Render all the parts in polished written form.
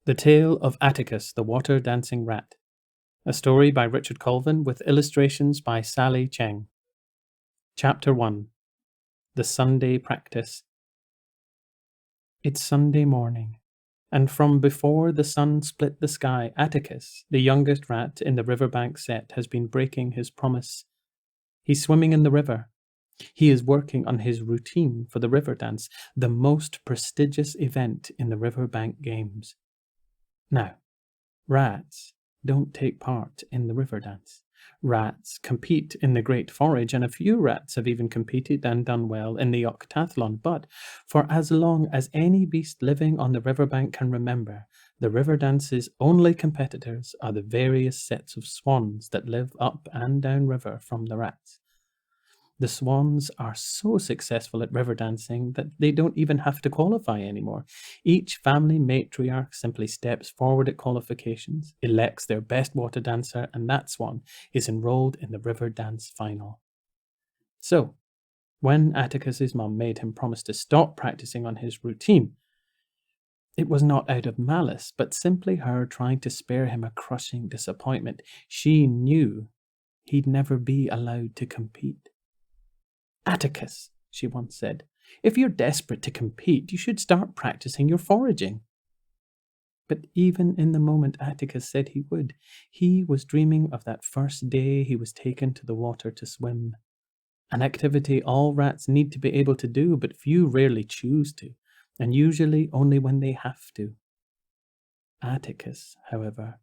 The Tale of Attacus the Water Dancing Rat. A story by Richard Colvin with illustrations by Sally Cheng. Chapter 1. The Sunday Practice. It's Sunday morning, and from before the sun split the sky, Attacus, the youngest rat in the riverbank set, has been breaking his promise. He's swimming in the river. He is working on his routine for the river dance, the most prestigious event in the riverbank games. Now, rats don't take part in the river dance. Rats compete in the Great Forage, and a few rats have even competed and done well in the octathlon. But for as long as any beast living on the riverbank can remember, the river dance's only competitors are the various sets of swans that live up and down river from the rats. The swans are so successful at river dancing that they don't even have to qualify anymore. Each family matriarch simply steps forward at qualifications, elects their best water dancer, and that swan is enrolled in the river dance final. So, when Atticus's mum made him promise to stop practicing on his routine, it was not out of malice, but simply her trying to spare him a crushing disappointment. She knew he'd never be allowed to compete. "Attacus," she once said, "if you're desperate to compete, you should start practicing your foraging." But even in the moment Attacus said he would, he was dreaming of that first day he was taken to the water to swim. An activity all rats need to be able to do, but few rarely choose to, and usually only when they have to. Attacus, however,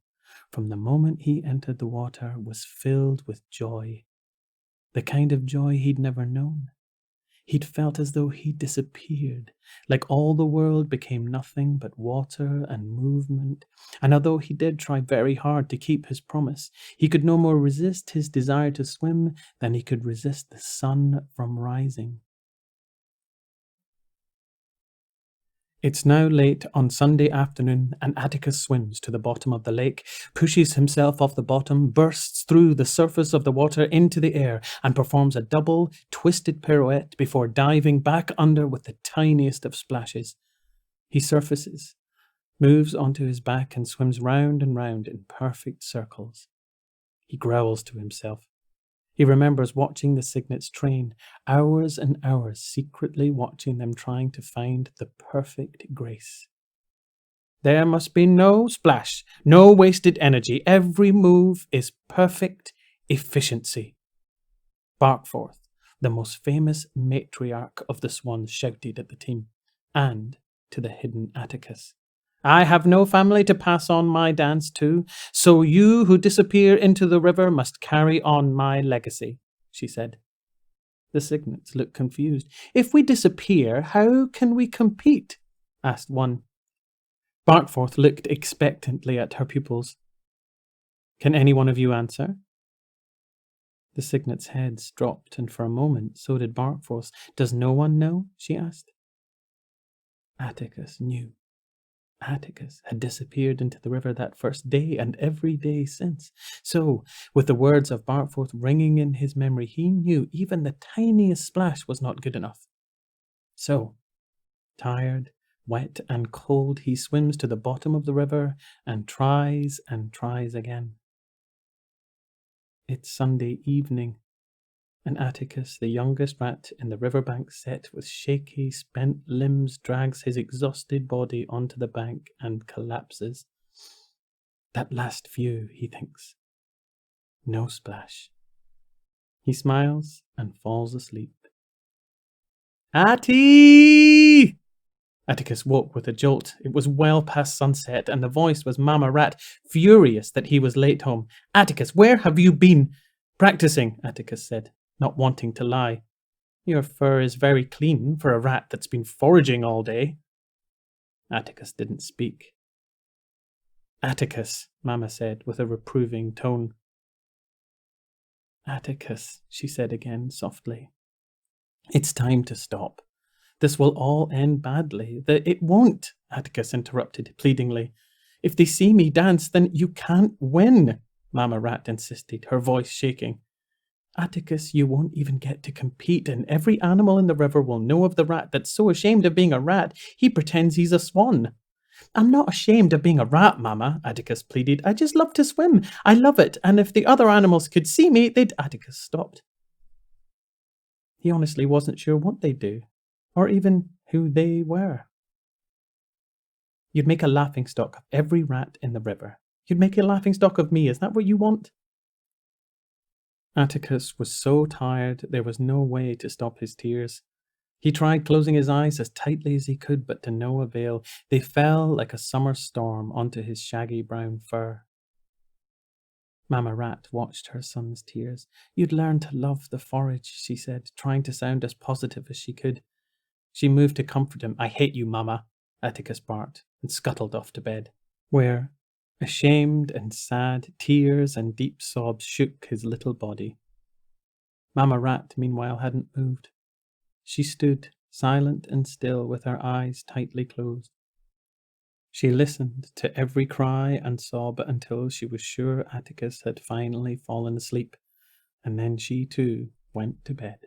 from the moment he entered the water, was filled with joy. The kind of joy he'd never known. He'd felt as though he'd disappeared, like all the world became nothing but water and movement. And although he did try very hard to keep his promise, he could no more resist his desire to swim than he could resist the sun from rising. It's now late on Sunday afternoon, and Attacus swims to the bottom of the lake, pushes himself off the bottom, bursts through the surface of the water into the air, and performs a double, twisted pirouette before diving back under with the tiniest of splashes. He surfaces, moves onto his back, and swims round and round in perfect circles. He growls to himself. He remembers watching the cygnets train, hours and hours, secretly watching them trying to find the perfect grace. There must be no splash, no wasted energy. Every move is perfect efficiency. Barkforth, the most famous matriarch of the swans, shouted at the team, and to the hidden Attacus. "I have no family to pass on my dance to, so you who disappear into the river must carry on my legacy," she said. The cygnets looked confused. "If we disappear, how can we compete?" asked one. Barkforth looked expectantly at her pupils. "Can any one of you answer?" The cygnets' heads dropped, and for a moment so did Barkforth's. "Does no one know?" she asked. Attacus knew. Attacus had disappeared into the river that first day and every day since. So, with the words of Barkforth ringing in his memory, he knew even the tiniest splash was not good enough. So, tired, wet, and cold, he swims to the bottom of the river and tries again. It's Sunday evening, and Attacus, the youngest rat in the riverbank set, with shaky, spent limbs, drags his exhausted body onto the bank and collapses. That last view, he thinks. No splash. He smiles and falls asleep. "Atty!" Attacus woke with a jolt. It was well past sunset, and the voice was Mama Rat, furious that he was late home. "Attacus, where have you been?" "Practicing," Attacus said, not wanting to lie. "Your fur is very clean for a rat that's been foraging all day." Attacus didn't speak. "Attacus," Mama said with a reproving tone. "Attacus," she said again softly. "It's time to stop. This will all end badly." "It won't," Attacus interrupted pleadingly. "If they see me dance, then you can't win," Mama Rat insisted, her voice shaking. "Attacus, you won't even get to compete, and every animal in the river will know of the rat that's so ashamed of being a rat, he pretends he's a swan. I'm not ashamed of being a rat, Mamma, Atticus pleaded. I just love to swim. I love it, and if the other animals could see me, they'd. Atticus stopped. He honestly wasn't sure what they'd do, or even who they were. You'd make a laughingstock of every rat in the river. You'd make a laughingstock of me. Is that what you want? Atticus was so tired there was no way to stop his tears. He tried closing his eyes as tightly as he could, but to no avail. They fell like a summer storm onto his shaggy brown fur. Mamma Rat watched her son's tears. You'd learn to love the forage, she said, trying to sound as positive as she could. She moved to comfort him. I hate you, Mamma, Atticus barked, and scuttled off to bed, where, ashamed and sad, tears and deep sobs shook his little body. Mamma Rat, meanwhile, hadn't moved. She stood, silent and still, with her eyes tightly closed. She listened to every cry and sob until she was sure Atticus had finally fallen asleep, and then she too went to bed.